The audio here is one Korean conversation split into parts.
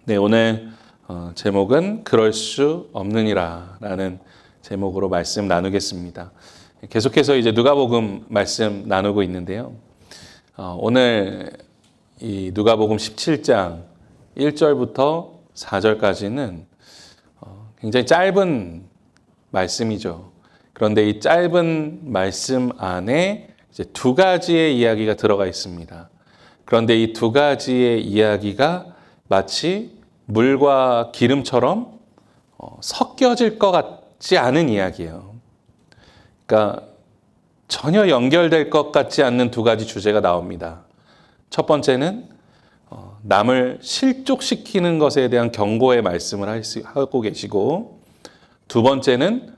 네, 오늘 제목은 그럴 수 없느니라 라는 제목으로 말씀 나누겠습니다. 계속해서 이제 누가복음 말씀 나누고 있는데요. 오늘 이 누가복음 17장 1절부터 4절까지는 굉장히 짧은 말씀이죠. 그런데 이 짧은 말씀 안에 이제 두 가지의 이야기가 들어가 있습니다. 그런데 이 두 가지의 이야기가 마치 물과 기름처럼 섞여질 것 같지 않은 이야기예요. 그러니까 전혀 연결될 것 같지 않는 두 가지 주제가 나옵니다. 첫 번째는 남을 실족시키는 것에 대한 경고의 말씀을 하고 계시고, 두 번째는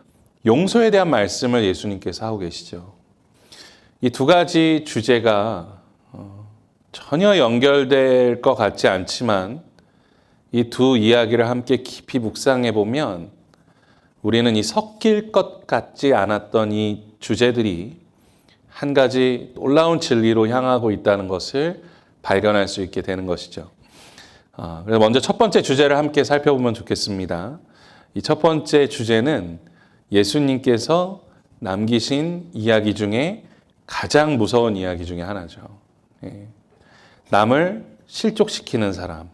용서에 대한 말씀을 예수님께서 하고 계시죠. 이 두 가지 주제가 전혀 연결될 것 같지 않지만 이 두 이야기를 함께 깊이 묵상해 보면 우리는 이 섞일 것 같지 않았던 이 주제들이 한 가지 놀라운 진리로 향하고 있다는 것을 발견할 수 있게 되는 것이죠. 그래서 먼저 첫 번째 주제를 함께 살펴보면 좋겠습니다. 이 첫 번째 주제는 예수님께서 남기신 이야기 중에 가장 무서운 이야기 중에 하나죠. 남을 실족시키는 사람,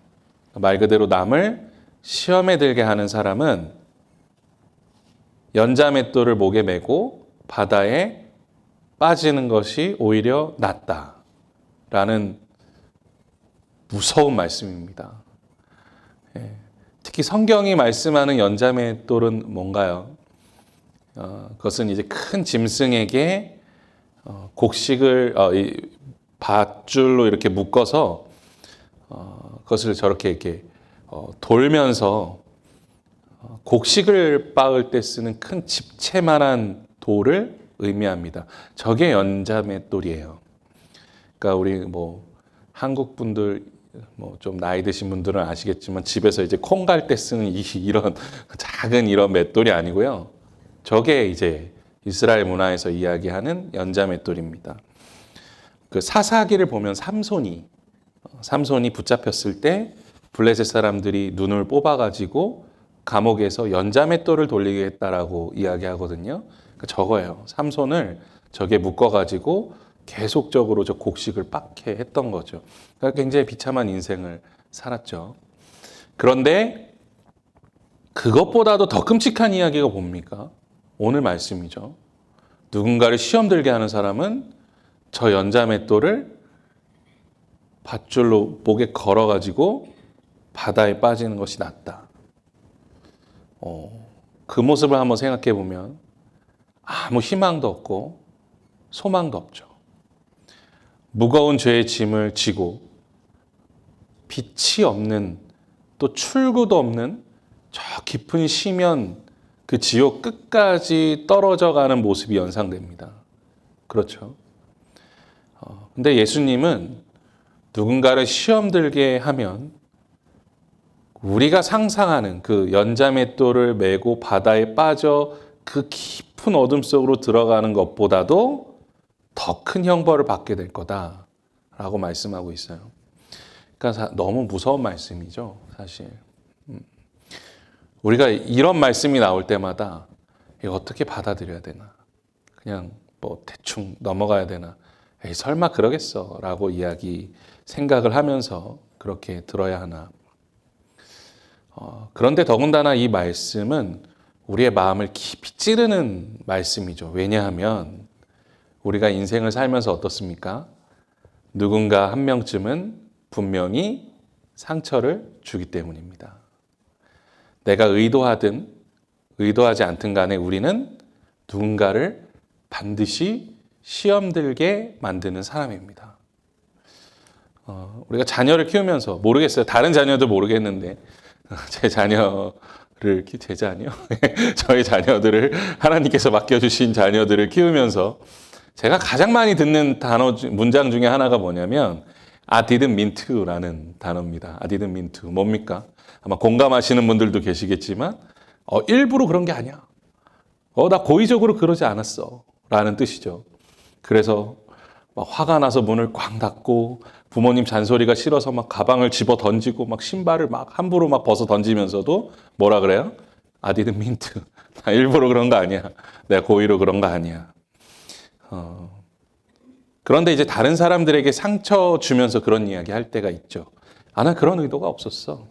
말 그대로 남을 시험에 들게 하는 사람은 연자맷돌을 목에 메고 바다에 빠지는 것이 오히려 낫다라는 무서운 말씀입니다. 특히 성경이 말씀하는 연자맷돌은 뭔가요? 그것은 이제 큰 짐승에게 곡식을 밧줄로 이렇게 묶어서 그것을 저렇게 이렇게 돌면서 곡식을 빻을 때 쓰는 큰 집채만한 돌을 의미합니다. 저게 연자맷돌이에요. 그러니까 우리 한국 분들 좀 나이 드신 분들은 아시겠지만 집에서 이제 콩 갈 때 쓰는 이런 작은 이런 맷돌이 아니고요. 저게 이제 이스라엘 문화에서 이야기하는 연자맷돌입니다. 그 사사기를 보면 삼손이 붙잡혔을 때 블레셋 사람들이 눈을 뽑아가지고 감옥에서 연자맷돌을 돌리게 했다라고 이야기하거든요. 그러니까 저거예요. 삼손을 저게 묶어가지고 계속적으로 저 곡식을 빻게 했던 거죠. 그러니까 굉장히 비참한 인생을 살았죠. 그런데 그것보다도 더 끔찍한 이야기가 뭡니까? 오늘 말씀이죠. 누군가를 시험 들게 하는 사람은 저 연자맷돌을 밧줄로 목에 걸어가지고 바다에 빠지는 것이 낫다. 그 모습을 한번 생각해 보면 아무 희망도 없고 소망도 없죠. 무거운 죄의 짐을 지고 빛이 없는, 또 출구도 없는 저 깊은 심연, 그 지옥 끝까지 떨어져 가는 모습이 연상됩니다. 그렇죠. 근데 예수님은 누군가를 시험 들게 하면 우리가 상상하는 그 연자맷돌을 메고 바다에 빠져 그 깊은 어둠 속으로 들어가는 것보다도 더 큰 형벌을 받게 될 거다라고 말씀하고 있어요. 그러니까 너무 무서운 말씀이죠, 사실. 우리가 이런 말씀이 나올 때마다 이거 어떻게 받아들여야 되나? 그냥 대충 넘어가야 되나? 에이, 설마 그러겠어 라고 생각을 하면서 그렇게 들어야 하나. 그런데 더군다나 이 말씀은 우리의 마음을 깊이 찌르는 말씀이죠. 왜냐하면 우리가 인생을 살면서 어떻습니까? 누군가 한 명쯤은 분명히 상처를 주기 때문입니다. 내가 의도하든 의도하지 않든 간에 우리는 누군가를 반드시 시험 들게 만드는 사람입니다. 우리가 자녀를 키우면서 모르겠어요. 다른 자녀들 모르겠는데 제 자녀? 저희 자녀들을 하나님께서 맡겨주신 자녀들을 키우면서 제가 가장 많이 듣는 문장 중에 하나가 뭐냐면 I didn't mean to라는 단어입니다. I didn't mean to. 뭡니까? 아마 공감하시는 분들도 계시겠지만 일부러 그런 게 아니야. 나 고의적으로 그러지 않았어 라는 뜻이죠. 그래서 막 화가 나서 문을 꽝 닫고 부모님 잔소리가 싫어서 막 가방을 집어 던지고 막 신발을 막 함부로 막 벗어 던지면서도 뭐라 그래요? I didn't mean to. 나 일부러 그런 거 아니야. 내가 고의로 그런 거 아니야. 그런데 이제 다른 사람들에게 상처 주면서 그런 이야기 할 때가 있죠. 아, 나 그런 의도가 없었어.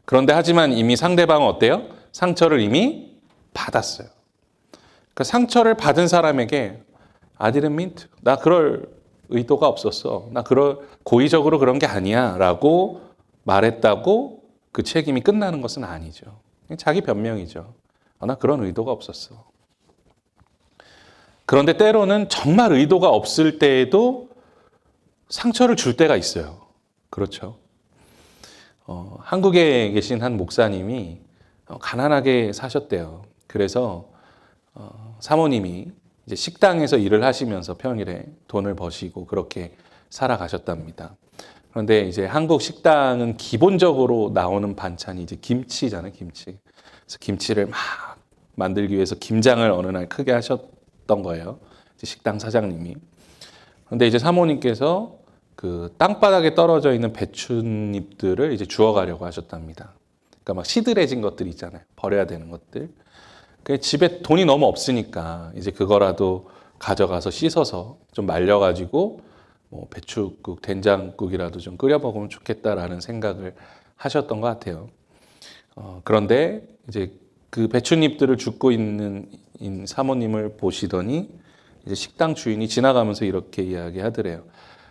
그런데 하지만 이미 상대방은 어때요? 상처를 이미 받았어요. 그러니까 상처를 받은 사람에게 I didn't mean to. 나 그럴 의도가 없었어. 나 고의적으로 그런 게 아니야. 라고 말했다고 그 책임이 끝나는 것은 아니죠. 자기 변명이죠. 아, 나 그런 의도가 없었어. 그런데 때로는 정말 의도가 없을 때에도 상처를 줄 때가 있어요. 그렇죠. 한국에 계신 한 목사님이 가난하게 사셨대요. 그래서 사모님이 이제 식당에서 일을 하시면서 평일에 돈을 버시고 그렇게 살아가셨답니다. 그런데 이제 한국 식당은 기본적으로 나오는 반찬이 이제 김치잖아요, 김치. 그래서 김치를 막 만들기 위해서 김장을 어느 날 크게 하셨던 거예요. 이제 식당 사장님이. 그런데 이제 사모님께서 그 땅바닥에 떨어져 있는 배춧잎들을 이제 주워가려고 하셨답니다. 그러니까 막 시들해진 것들 있잖아요. 버려야 되는 것들. 집에 돈이 너무 없으니까 이제 그거라도 가져가서 씻어서 좀 말려가지고 뭐 배추국, 된장국이라도 좀 끓여 먹으면 좋겠다라는 생각을 하셨던 것 같아요. 그런데 이제 그 배춧잎들을 줍고 있는 사모님을 보시더니 이제 식당 주인이 지나가면서 이렇게 이야기하더래요.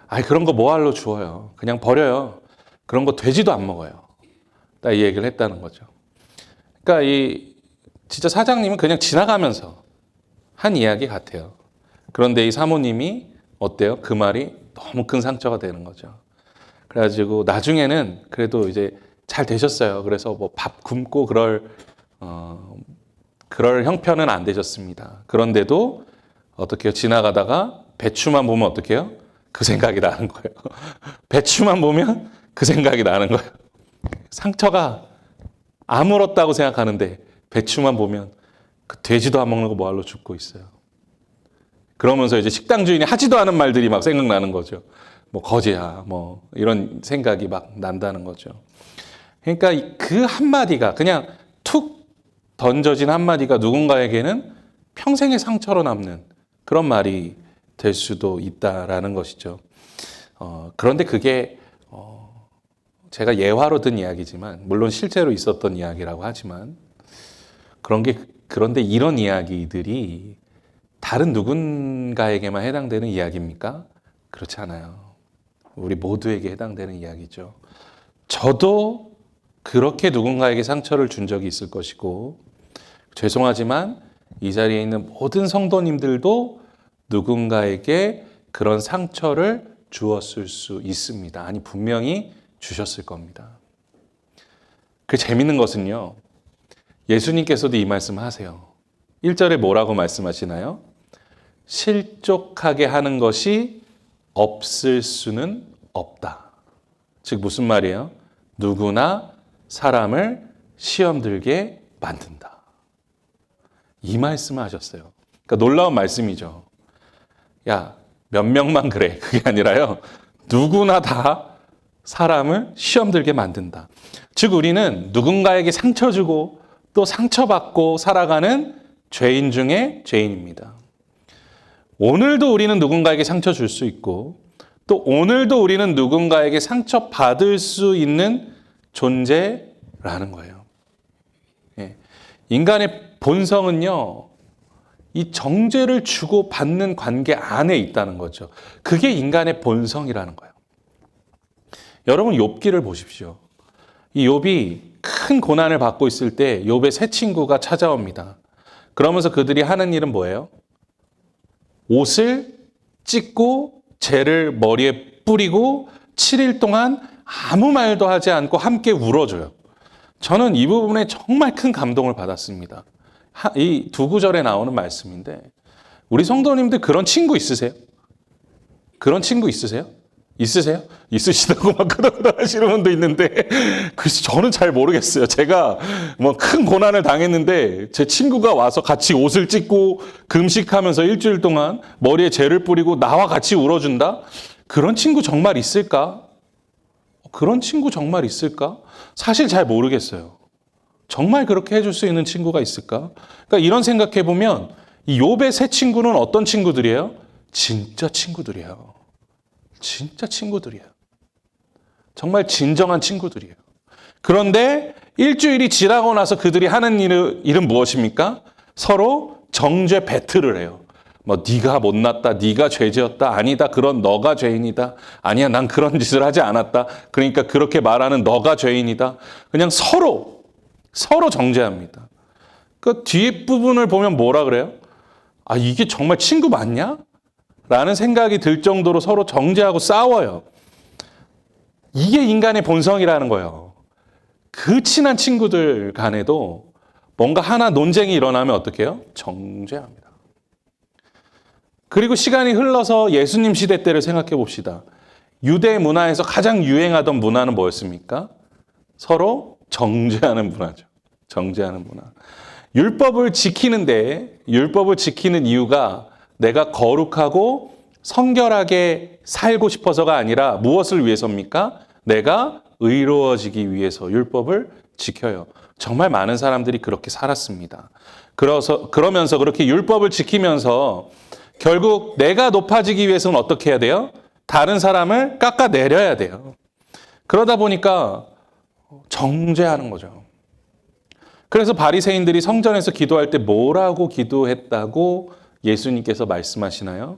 아이, 그런 거 뭐하러 주워요? 그냥 버려요. 그런 거 돼지도 안 먹어요. 딱 이 얘기를 했다는 거죠. 그러니까 진짜 사장님은 그냥 지나가면서 한 이야기 같아요. 그런데 이 사모님이 어때요? 그 말이 너무 큰 상처가 되는 거죠. 그래가지고 나중에는 그래도 이제 잘 되셨어요. 그래서 뭐 밥 굶고 그럴 형편은 안 되셨습니다. 그런데도 어떻게요? 지나가다가 배추만 보면 어떡해요? 그 생각이 나는 거예요. 배추만 보면 그 생각이 나는 거예요. 상처가 아물었다고 생각하는데 배추만 보면 그 돼지도 안 먹는 거 뭐하러 줍고 있어요. 그러면서 이제 식당 주인이 하지도 않은 말들이 막 생각나는 거죠. 뭐 거지야, 뭐 이런 생각이 막 난다는 거죠. 그러니까 그 한마디가 그냥 툭 던져진 한마디가 누군가에게는 평생의 상처로 남는 그런 말이 될 수도 있다라는 것이죠. 그런데 그게 제가 예화로 든 이야기지만 물론 실제로 있었던 이야기라고 하지만 그런데 이런 이야기들이 다른 누군가에게만 해당되는 이야기입니까? 그렇지 않아요. 우리 모두에게 해당되는 이야기죠. 저도 그렇게 누군가에게 상처를 준 적이 있을 것이고 죄송하지만 이 자리에 있는 모든 성도님들도 누군가에게 그런 상처를 주었을 수 있습니다. 아니, 분명히 주셨을 겁니다. 그 재밌는 것은요. 예수님께서도 이 말씀 하세요. 1절에 뭐라고 말씀하시나요? 실족하게 하는 것이 없을 수는 없다. 즉 무슨 말이에요? 누구나 사람을 시험 들게 만든다. 이 말씀을 하셨어요. 그러니까 놀라운 말씀이죠. 야, 몇 명만 그래. 그게 아니라요. 누구나 다 사람을 시험 들게 만든다. 즉 우리는 누군가에게 상처 주고 또 상처받고 살아가는 죄인 중에 죄인입니다. 오늘도 우리는 누군가에게 상처 줄 수 있고 또 오늘도 우리는 누군가에게 상처받을 수 있는 존재라는 거예요. 인간의 본성은요. 이 정죄를 주고 받는 관계 안에 있다는 거죠. 그게 인간의 본성이라는 거예요. 여러분 욥기를 보십시오. 이 욥이 큰 고난을 받고 있을 때 욥의 세 친구가 찾아옵니다. 그러면서 그들이 하는 일은 뭐예요? 옷을 찢고 재를 머리에 뿌리고 7일 동안 아무 말도 하지 않고 함께 울어줘요. 저는 이 부분에 정말 큰 감동을 받았습니다. 이 두 구절에 나오는 말씀인데 우리 성도님들 그런 친구 있으세요? 그런 친구 있으세요? 있으세요? 있으시다고 막 끄덕끄덕 하시는 분도 있는데, 글쎄, 저는 잘 모르겠어요. 제가 뭐 큰 고난을 당했는데, 제 친구가 와서 같이 옷을 찢고 금식하면서 일주일 동안 머리에 젤을 뿌리고 나와 같이 울어준다? 그런 친구 정말 있을까? 그런 친구 정말 있을까? 사실 잘 모르겠어요. 정말 그렇게 해줄 수 있는 친구가 있을까? 그러니까 이런 생각해 보면, 이 욥의 세 친구는 어떤 친구들이에요? 진짜 친구들이에요. 진짜 친구들이에요. 정말 진정한 친구들이에요. 그런데 일주일이 지나고 나서 그들이 하는 일은 무엇입니까? 서로 정죄 배틀을 해요. 뭐 네가 못났다, 네가 죄지었다, 아니다, 그런 너가 죄인이다, 아니야, 난 그런 짓을 하지 않았다, 그러니까 그렇게 말하는 너가 죄인이다. 그냥 서로 정죄합니다. 그 뒷부분을 보면 뭐라 그래요? 아, 이게 정말 친구 맞냐? 라는 생각이 들 정도로 서로 정죄하고 싸워요. 이게 인간의 본성이라는 거예요. 그 친한 친구들 간에도 뭔가 하나 논쟁이 일어나면 어떻게 해요? 정죄합니다. 그리고 시간이 흘러서 예수님 시대 때를 생각해 봅시다. 유대 문화에서 가장 유행하던 문화는 뭐였습니까? 서로 정죄하는 문화죠. 정죄하는 문화. 율법을 지키는 이유가 내가 거룩하고 성결하게 살고 싶어서가 아니라 무엇을 위해서입니까? 내가 의로워지기 위해서 율법을 지켜요. 정말 많은 사람들이 그렇게 살았습니다. 그러면서 그렇게 율법을 지키면서 결국 내가 높아지기 위해서는 어떻게 해야 돼요? 다른 사람을 깎아내려야 돼요. 그러다 보니까 정죄하는 거죠. 그래서 바리새인들이 성전에서 기도할 때 뭐라고 기도했다고 예수님께서 말씀하시나요?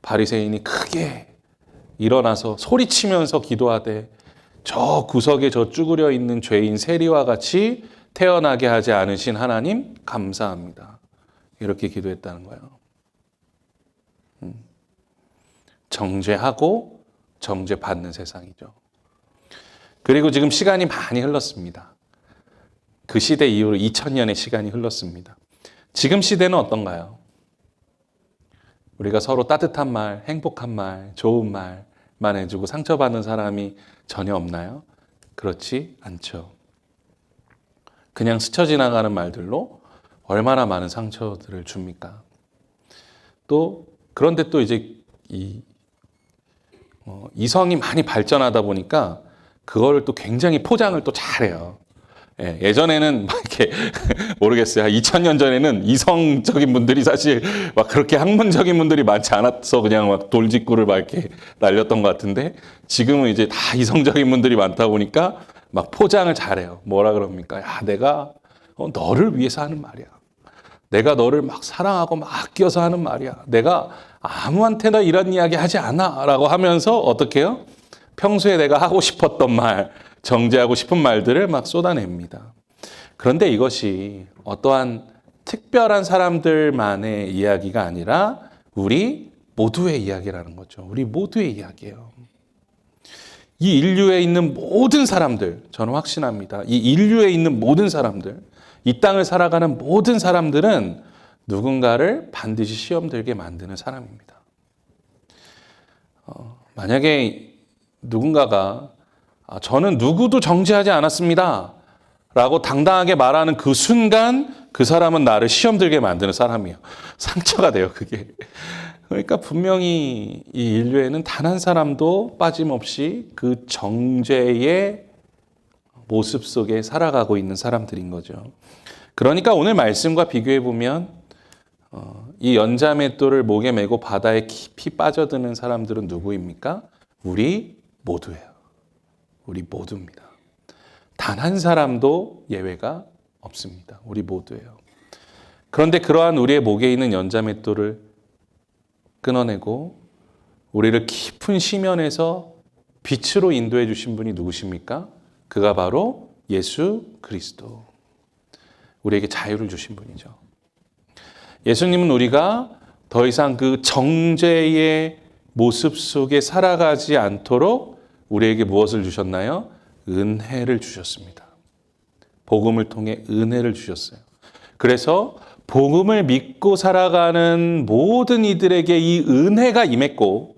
바리새인이 크게 일어나서 소리치면서 기도하되 저 구석에 저 쭈그려 있는 죄인 세리와 같이 태어나게 하지 않으신 하나님 감사합니다. 이렇게 기도했다는 거예요. 정죄하고 정죄받는 세상이죠. 그리고 지금 시간이 많이 흘렀습니다. 그 시대 이후로 2000년의 시간이 흘렀습니다. 지금 시대는 어떤가요? 우리가 서로 따뜻한 말, 행복한 말, 좋은 말만 해주고 상처받는 사람이 전혀 없나요? 그렇지 않죠. 그냥 스쳐 지나가는 말들로 얼마나 많은 상처들을 줍니까? 그런데 또 이제 이성이 많이 발전하다 보니까 그거를 또 굉장히 포장을 또 잘해요. 예전에는 막 이렇게 모르겠어요. 2000년 전에는 이성적인 분들이 사실 막 그렇게 학문적인 분들이 많지 않아서 그냥 막 돌직구를 막 이렇게 날렸던 것 같은데 지금은 이제 다 이성적인 분들이 많다 보니까 막 포장을 잘해요. 뭐라 그럽니까? 야, 내가 너를 위해서 하는 말이야. 내가 너를 막 사랑하고 막 아껴서 하는 말이야. 내가 아무한테나 이런 이야기 하지 않아. 라고 하면서 어떻게 해요? 평소에 내가 하고 싶었던 말, 정죄하고 싶은 말들을 막 쏟아냅니다. 그런데 이것이 어떠한 특별한 사람들만의 이야기가 아니라 우리 모두의 이야기라는 거죠. 우리 모두의 이야기예요. 이 인류에 있는 모든 사람들, 저는 확신합니다. 이 인류에 있는 모든 사람들, 이 땅을 살아가는 모든 사람들은 누군가를 반드시 시험 들게 만드는 사람입니다. 만약에 누군가가 저는 누구도 정죄하지 않았습니다 라고 당당하게 말하는 그 순간 그 사람은 나를 시험 들게 만드는 사람이에요. 상처가 돼요, 그게. 그러니까 분명히 이 인류에는 단 한 사람도 빠짐없이 그 정죄의 모습 속에 살아가고 있는 사람들인 거죠. 그러니까 오늘 말씀과 비교해 보면 이 연자맷돌을 목에 메고 바다에 깊이 빠져드는 사람들은 누구입니까? 우리 모두예요. 우리 모두입니다. 단 한 사람도 예외가 없습니다. 우리 모두예요. 그런데 그러한 우리의 목에 있는 연자맷돌을 끊어내고 우리를 깊은 심연에서 빛으로 인도해 주신 분이 누구십니까? 그가 바로 예수 그리스도. 우리에게 자유를 주신 분이죠. 예수님은 우리가 더 이상 그 정죄의 모습 속에 살아가지 않도록 우리에게 무엇을 주셨나요? 은혜를 주셨습니다. 복음을 통해 은혜를 주셨어요. 그래서 복음을 믿고 살아가는 모든 이들에게 이 은혜가 임했고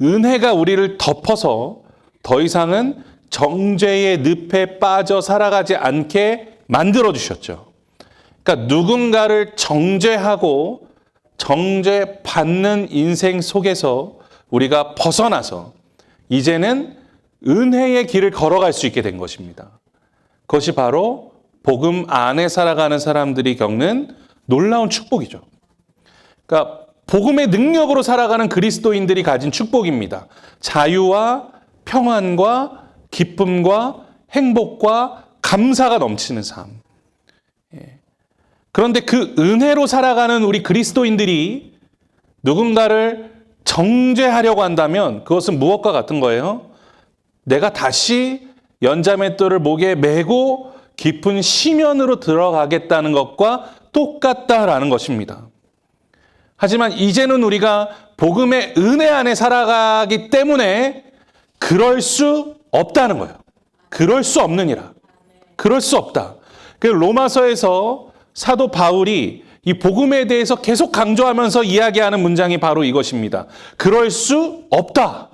은혜가 우리를 덮어서 더 이상은 정죄의 늪에 빠져 살아가지 않게 만들어 주셨죠. 그러니까 누군가를 정죄하고 정죄받는 인생 속에서 우리가 벗어나서 이제는 은혜의 길을 걸어갈 수 있게 된 것입니다. 그것이 바로 복음 안에 살아가는 사람들이 겪는 놀라운 축복이죠. 그러니까 복음의 능력으로 살아가는 그리스도인들이 가진 축복입니다. 자유와 평안과 기쁨과 행복과 감사가 넘치는 삶. 그런데 그 은혜로 살아가는 우리 그리스도인들이 누군가를 정죄하려고 한다면 그것은 무엇과 같은 거예요? 내가 다시 연자맷돌을 목에 메고 깊은 심연으로 들어가겠다는 것과 똑같다라는 것입니다. 하지만 이제는 우리가 복음의 은혜 안에 살아가기 때문에 그럴 수 없다는 거예요. 그럴 수 없느니라. 그럴 수 없다. 로마서에서 사도 바울이 이 복음에 대해서 계속 강조하면서 이야기하는 문장이 바로 이것입니다. 그럴 수 없다.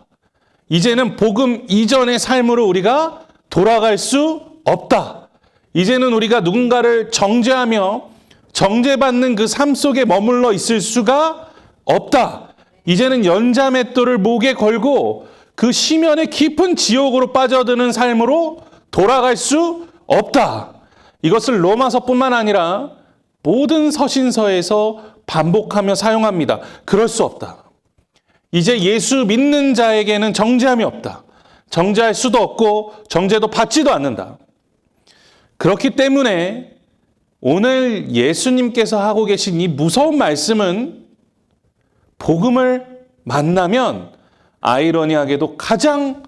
이제는 복음 이전의 삶으로 우리가 돌아갈 수 없다. 이제는 우리가 누군가를 정죄하며 정죄받는 그 삶 속에 머물러 있을 수가 없다. 이제는 연자맷돌을 목에 걸고 그 심연의 깊은 지옥으로 빠져드는 삶으로 돌아갈 수 없다. 이것을 로마서뿐만 아니라 모든 서신서에서 반복하며 사용합니다. 그럴 수 없다. 이제 예수 믿는 자에게는 정죄함이 없다. 정죄할 수도 없고 정죄도 받지도 않는다. 그렇기 때문에 오늘 예수님께서 하고 계신 이 무서운 말씀은 복음을 만나면 아이러니하게도 가장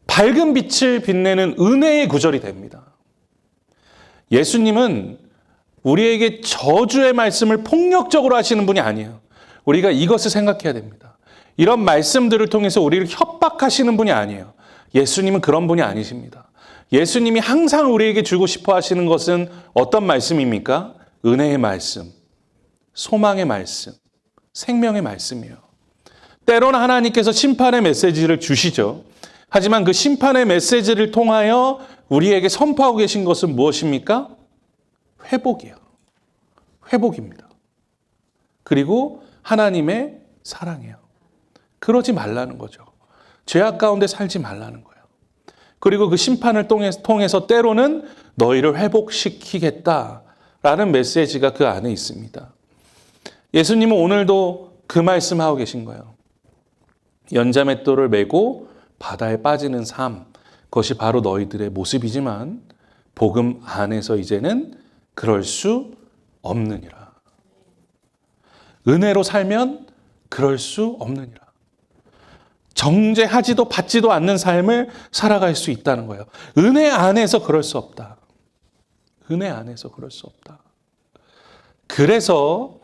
밝은 빛을 빛내는 은혜의 구절이 됩니다. 예수님은 우리에게 저주의 말씀을 폭력적으로 하시는 분이 아니에요. 우리가 이것을 생각해야 됩니다. 이런 말씀들을 통해서 우리를 협박하시는 분이 아니에요. 예수님은 그런 분이 아니십니다. 예수님이 항상 우리에게 주고 싶어 하시는 것은 어떤 말씀입니까? 은혜의 말씀, 소망의 말씀, 생명의 말씀이에요. 때로는 하나님께서 심판의 메시지를 주시죠. 하지만 그 심판의 메시지를 통하여 우리에게 선포하고 계신 것은 무엇입니까? 회복이에요. 회복입니다. 그리고 하나님의 사랑이에요. 그러지 말라는 거죠. 죄악 가운데 살지 말라는 거예요. 그리고 그 심판을 통해서 때로는 너희를 회복시키겠다라는 메시지가 그 안에 있습니다. 예수님은 오늘도 그 말씀하고 계신 거예요. 연자맷돌을 메고 바다에 빠지는 삶, 그것이 바로 너희들의 모습이지만 복음 안에서 이제는 그럴 수 없느니라. 은혜로 살면 그럴 수 없느니라. 정죄하지도 받지도 않는 삶을 살아갈 수 있다는 거예요. 은혜 안에서 그럴 수 없다. 은혜 안에서 그럴 수 없다. 그래서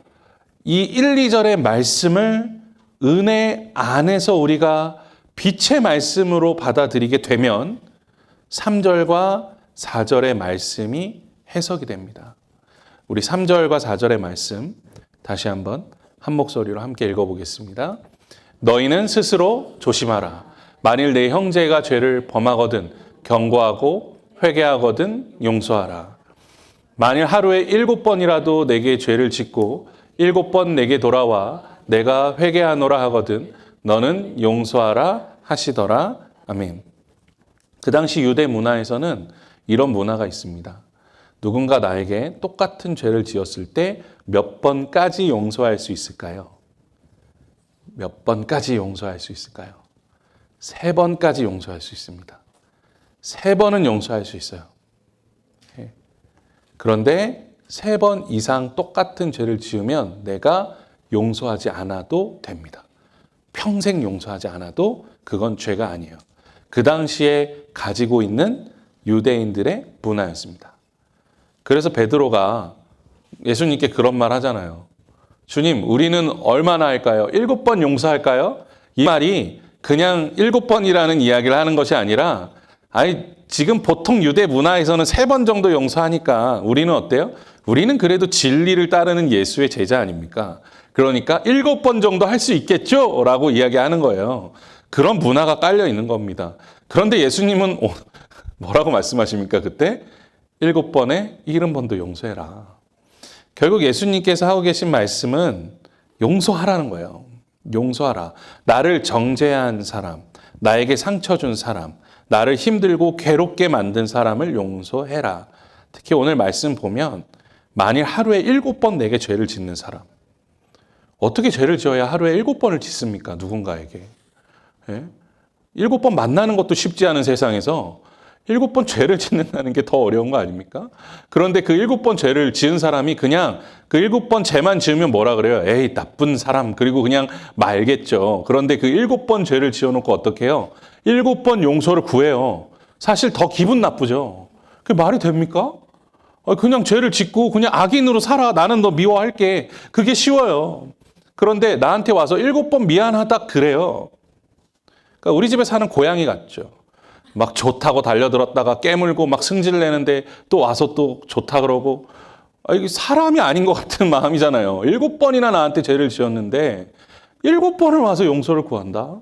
이 1, 2절의 말씀을 은혜 안에서 우리가 빛의 말씀으로 받아들이게 되면 3절과 4절의 말씀이 해석이 됩니다. 우리 3절과 4절의 말씀 다시 한번 한 목소리로 함께 읽어보겠습니다. 너희는 스스로 조심하라. 만일 내 형제가 죄를 범하거든 경고하고 회개하거든 용서하라. 만일 하루에 7번이라도 내게 죄를 짓고 7번 내게 돌아와 내가 회개하노라 하거든 너는 용서하라 하시더라. 아멘. 그 당시 유대 문화에서는 이런 문화가 있습니다. 누군가 나에게 똑같은 죄를 지었을 때 몇 번까지 용서할 수 있을까요? 몇 번까지 용서할 수 있을까요? 3번까지 용서할 수 있습니다. 3번은 용서할 수 있어요. 그런데 3번 이상 똑같은 죄를 지으면 내가 용서하지 않아도 됩니다. 평생 용서하지 않아도 그건 죄가 아니에요. 그 당시에 가지고 있는 유대인들의 문화였습니다. 그래서 베드로가 예수님께 그런 말 하잖아요. 주님, 우리는 얼마나 할까요? 7번 용서할까요? 이 말이 그냥 7번이라는 이야기를 하는 것이 아니라 지금 보통 유대 문화에서는 3번 정도 용서하니까 우리는 어때요? 우리는 그래도 진리를 따르는 예수의 제자 아닙니까? 그러니까 7번 정도 할 수 있겠죠? 라고 이야기하는 거예요. 그런 문화가 깔려 있는 겁니다. 그런데 예수님은 뭐라고 말씀하십니까? 그때 7번에 70번도 용서해라. 결국 예수님께서 하고 계신 말씀은 용서하라는 거예요. 용서하라. 나를 정죄한 사람, 나에게 상처 준 사람, 나를 힘들고 괴롭게 만든 사람을 용서해라. 특히 오늘 말씀 보면 만일 하루에 7번 내게 죄를 짓는 사람, 어떻게 죄를 지어야 하루에 7번을 짓습니까? 누군가에게. 예? 7번 만나는 것도 쉽지 않은 세상에서 7번 죄를 짓는다는 게 더 어려운 거 아닙니까? 그런데 그 7번 죄를 지은 사람이 그냥 그 7번 죄만 지으면 뭐라 그래요? 에이, 나쁜 사람. 그리고 그냥 말겠죠. 그런데 그 7번 죄를 지어놓고 어떻게 해요? 7번 용서를 구해요. 사실 더 기분 나쁘죠. 그게 말이 됩니까? 그냥 죄를 짓고 그냥 악인으로 살아. 나는 너 미워할게. 그게 쉬워요. 그런데 나한테 와서 7번 미안하다 그래요. 그러니까 우리 집에 사는 고양이 같죠. 막 좋다고 달려들었다가 깨물고 막 승질 내는데 또 와서 또 좋다 그러고, 이게 사람이 아닌 것 같은 마음이잖아요. 7번이나 나한테 죄를 지었는데 7번을 와서 용서를 구한다.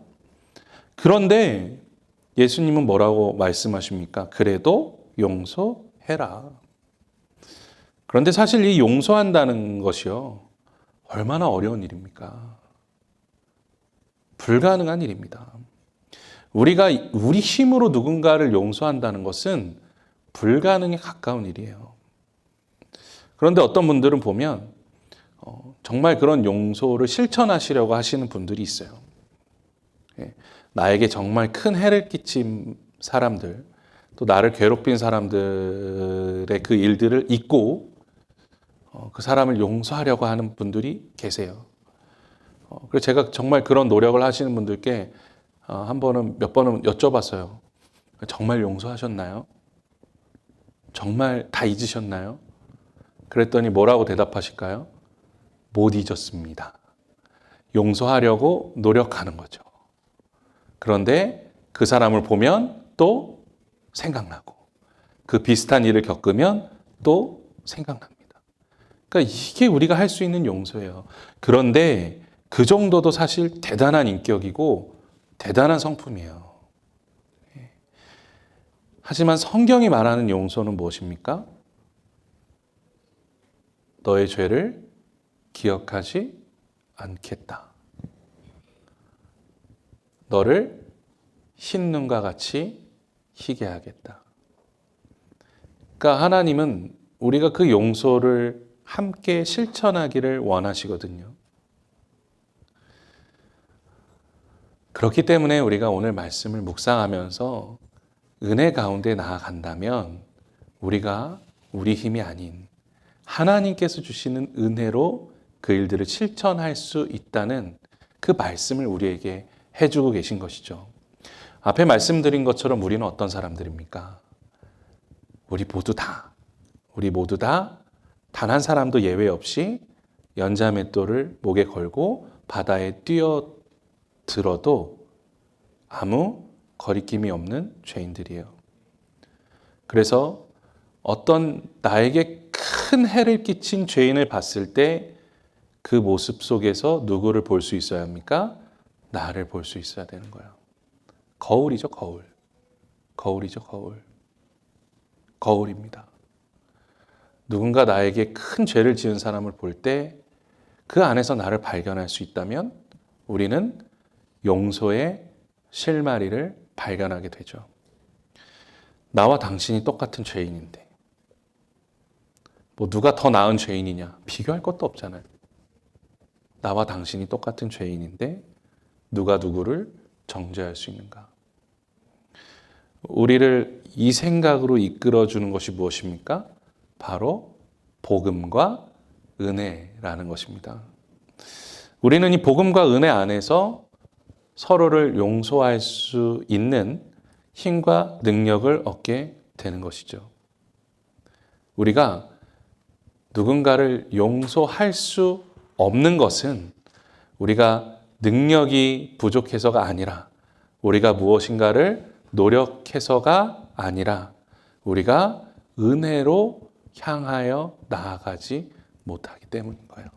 그런데 예수님은 뭐라고 말씀하십니까? 그래도 용서해라. 그런데 사실 이 용서한다는 것이요, 얼마나 어려운 일입니까? 불가능한 일입니다. 우리가 우리 힘으로 누군가를 용서한다는 것은 불가능에 가까운 일이에요. 그런데 어떤 분들은 보면 정말 그런 용서를 실천하시려고 하시는 분들이 있어요. 나에게 정말 큰 해를 끼친 사람들, 또 나를 괴롭힌 사람들의 그 일들을 잊고 그 사람을 용서하려고 하는 분들이 계세요. 그래서 제가 정말 그런 노력을 하시는 분들께 몇 번은 여쭤봤어요. 정말 용서하셨나요? 정말 다 잊으셨나요? 그랬더니 뭐라고 대답하실까요? 못 잊었습니다. 용서하려고 노력하는 거죠. 그런데 그 사람을 보면 또 생각나고, 그 비슷한 일을 겪으면 또 생각납니다. 그러니까 이게 우리가 할 수 있는 용서예요. 그런데 그 정도도 사실 대단한 인격이고 대단한 성품이에요. 하지만 성경이 말하는 용서는 무엇입니까? 너의 죄를 기억하지 않겠다. 너를 흰눈과 같이 희게 하겠다. 그러니까 하나님은 우리가 그 용서를 함께 실천하기를 원하시거든요. 그렇기 때문에 우리가 오늘 말씀을 묵상하면서 은혜 가운데 나아간다면 우리가 우리 힘이 아닌 하나님께서 주시는 은혜로 그 일들을 실천할 수 있다는 그 말씀을 우리에게 해주고 계신 것이죠. 앞에 말씀드린 것처럼 우리는 어떤 사람들입니까? 우리 모두 다 단 한 사람도 예외 없이 연자맷돌을 목에 걸고 바다에 뛰어들어도 아무 거리낌이 없는 죄인들이에요. 그래서 어떤 나에게 큰 해를 끼친 죄인을 봤을 때 그 모습 속에서 누구를 볼 수 있어야 합니까? 나를 볼 수 있어야 되는 거예요. 거울이죠, 거울. 거울이죠, 거울. 거울입니다. 누군가 나에게 큰 죄를 지은 사람을 볼 때 그 안에서 나를 발견할 수 있다면 우리는 용서의 실마리를 발견하게 되죠. 나와 당신이 똑같은 죄인인데 누가 더 나은 죄인이냐? 비교할 것도 없잖아요. 나와 당신이 똑같은 죄인인데 누가 누구를 정죄할 수 있는가? 우리를 이 생각으로 이끌어주는 것이 무엇입니까? 바로 복음과 은혜라는 것입니다. 우리는 이 복음과 은혜 안에서 서로를 용서할 수 있는 힘과 능력을 얻게 되는 것이죠. 우리가 누군가를 용서할 수 없는 것은 우리가 능력이 부족해서가 아니라, 우리가 무엇인가를 노력해서가 아니라 우리가 은혜로 향하여 나아가지 못하기 때문인 거예요.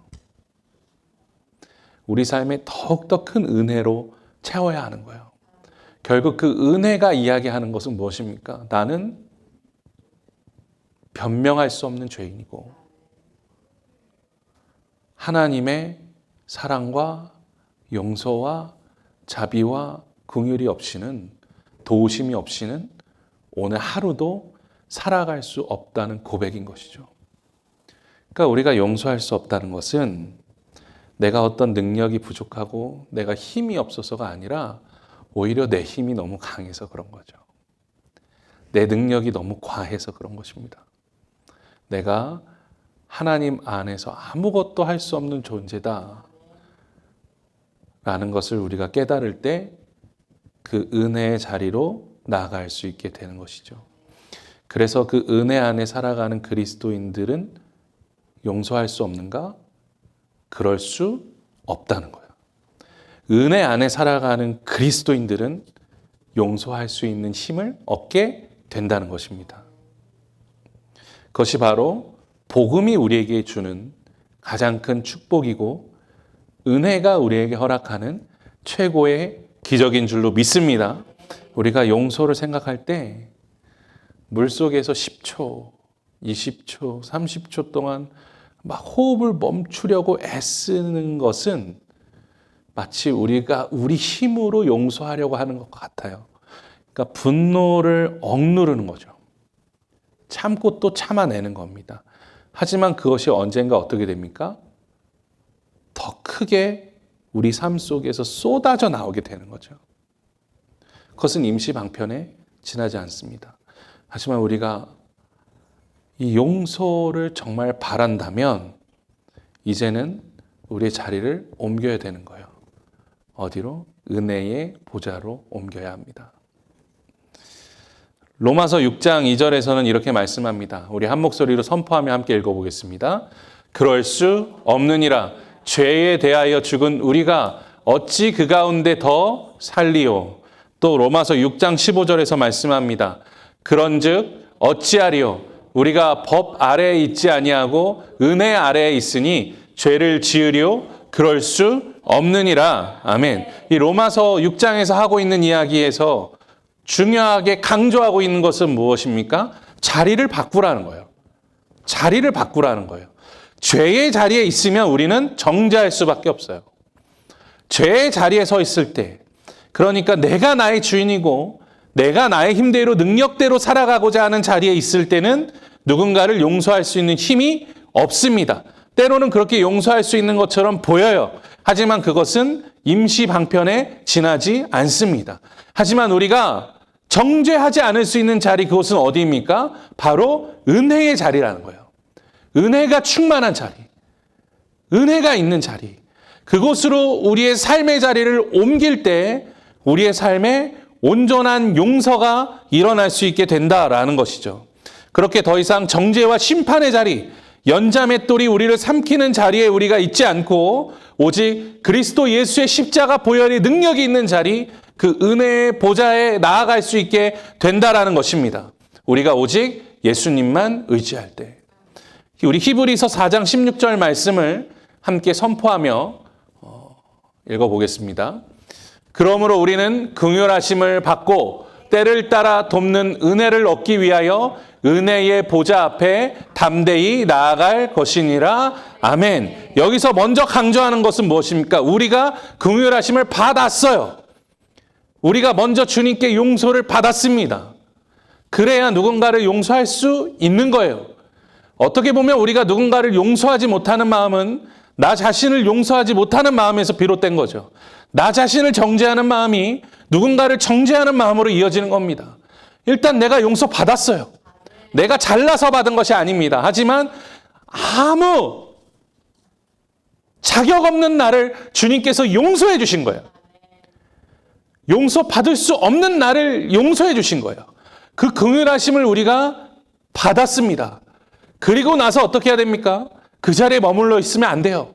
우리 삶에 더욱더 큰 은혜로 채워야 하는 거예요. 결국 그 은혜가 이야기하는 것은 무엇입니까? 나는 변명할 수 없는 죄인이고 하나님의 사랑과 용서와 자비와 긍휼이 없이는, 도우심이 없이는 오늘 하루도 살아갈 수 없다는 고백인 것이죠. 그러니까 우리가 용서할 수 없다는 것은 내가 어떤 능력이 부족하고 내가 힘이 없어서가 아니라 오히려 내 힘이 너무 강해서 그런 거죠. 내 능력이 너무 과해서 그런 것입니다. 내가 하나님 안에서 아무것도 할 수 없는 존재다 라는 것을 우리가 깨달을 때 그 은혜의 자리로 나아갈 수 있게 되는 것이죠. 그래서 그 은혜 안에 살아가는 그리스도인들은 용서할 수 없는가? 그럴 수 없다는 거예요. 은혜 안에 살아가는 그리스도인들은 용서할 수 있는 힘을 얻게 된다는 것입니다. 그것이 바로 복음이 우리에게 주는 가장 큰 축복이고 은혜가 우리에게 허락하는 최고의 기적인 줄로 믿습니다. 우리가 용서를 생각할 때 물속에서 10초, 20초, 30초 동안 막 호흡을 멈추려고 애쓰는 것은 마치 우리가 우리 힘으로 용서하려고 하는 것 같아요. 그러니까 분노를 억누르는 거죠. 참고 또 참아내는 겁니다. 하지만 그것이 언젠가 어떻게 됩니까? 더 크게 우리 삶 속에서 쏟아져 나오게 되는 거죠. 그것은 임시방편에 지나지 않습니다. 하지만 우리가 이 용서를 정말 바란다면 이제는 우리의 자리를 옮겨야 되는 거예요. 어디로? 은혜의 보좌로 옮겨야 합니다. 로마서 6장 2절에서는 이렇게 말씀합니다. 우리 한 목소리로 선포하며 함께 읽어보겠습니다. 그럴 수 없느니라. 죄에 대하여 죽은 우리가 어찌 그 가운데 더 살리요. 또 로마서 6장 15절에서 말씀합니다. 그런즉 어찌하리요. 우리가 법 아래에 있지 아니하고 은혜 아래에 있으니 죄를 지으리요. 그럴 수 없느니라. 아멘. 이 로마서 6장에서 하고 있는 이야기에서 중요하게 강조하고 있는 것은 무엇입니까? 자리를 바꾸라는 거예요. 자리를 바꾸라는 거예요. 죄의 자리에 있으면 우리는 정죄할 수밖에 없어요. 죄의 자리에 서 있을 때, 그러니까 내가 나의 주인이고 내가 나의 힘대로 능력대로 살아가고자 하는 자리에 있을 때는 누군가를 용서할 수 있는 힘이 없습니다. 때로는 그렇게 용서할 수 있는 것처럼 보여요. 하지만 그것은 임시방편에 지나지 않습니다. 하지만 우리가 정죄하지 않을 수 있는 자리, 그것은 어디입니까? 바로 은혜의 자리라는 거예요. 은혜가 충만한 자리, 은혜가 있는 자리, 그곳으로 우리의 삶의 자리를 옮길 때 우리의 삶에 온전한 용서가 일어날 수 있게 된다라는 것이죠. 그렇게 더 이상 정죄와 심판의 자리, 연자맷돌이 우리를 삼키는 자리에 우리가 있지 않고 오직 그리스도 예수의 십자가 보혈의 능력이 있는 자리, 그 은혜의 보좌에 나아갈 수 있게 된다라는 것입니다. 우리가 오직 예수님만 의지할 때. 우리 히브리서 4장 16절 말씀을 함께 선포하며 읽어보겠습니다. 그러므로 우리는 긍휼하심을 받고 때를 따라 돕는 은혜를 얻기 위하여 은혜의 보좌 앞에 담대히 나아갈 것이니라. 아멘. 여기서 먼저 강조하는 것은 무엇입니까? 우리가 긍휼하심을 받았어요. 우리가 먼저 주님께 용서를 받았습니다. 그래야 누군가를 용서할 수 있는 거예요. 어떻게 보면 우리가 누군가를 용서하지 못하는 마음은 나 자신을 용서하지 못하는 마음에서 비롯된 거죠. 나 자신을 정죄하는 마음이 누군가를 정죄하는 마음으로 이어지는 겁니다. 일단 내가 용서받았어요. 내가 잘나서 받은 것이 아닙니다. 하지만 아무 자격 없는 나를 주님께서 용서해 주신 거예요. 용서받을 수 없는 나를 용서해 주신 거예요. 그 긍휼하심을 우리가 받았습니다. 그리고 나서 어떻게 해야 됩니까? 그 자리에 머물러 있으면 안 돼요.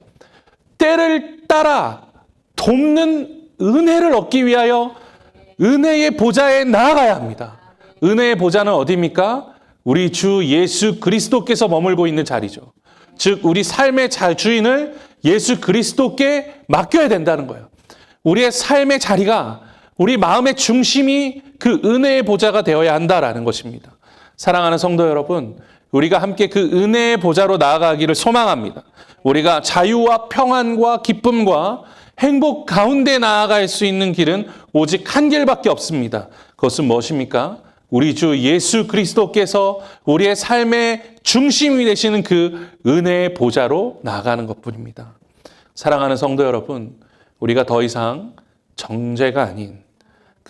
때를 따라 돕는 은혜를 얻기 위하여 은혜의 보좌에 나아가야 합니다. 은혜의 보좌는 어디입니까? 우리 주 예수 그리스도께서 머물고 있는 자리죠. 즉 우리 삶의 주인을 예수 그리스도께 맡겨야 된다는 거예요. 우리의 삶의 자리가 우리 마음의 중심이 그 은혜의 보좌가 되어야 한다라는 것입니다. 사랑하는 성도 여러분, 우리가 함께 그 은혜의 보좌로 나아가기를 소망합니다. 우리가 자유와 평안과 기쁨과 행복 가운데 나아갈 수 있는 길은 오직 한 길밖에 없습니다. 그것은 무엇입니까? 우리 주 예수 그리스도께서 우리의 삶의 중심이 되시는 그 은혜의 보좌로 나아가는 것뿐입니다. 사랑하는 성도 여러분, 우리가 더 이상 정죄가 아닌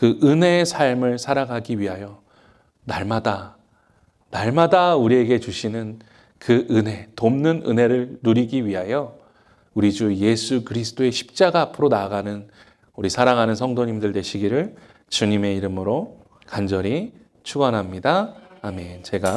그 은혜의 삶을 살아가기 위하여 날마다 우리에게 주시는 그 은혜, 돕는 은혜를 누리기 위하여 우리 주 예수 그리스도의 십자가 앞으로 나아가는 우리 사랑하는 성도님들 되시기를 주님의 이름으로 간절히 축원합니다. 아멘. 제가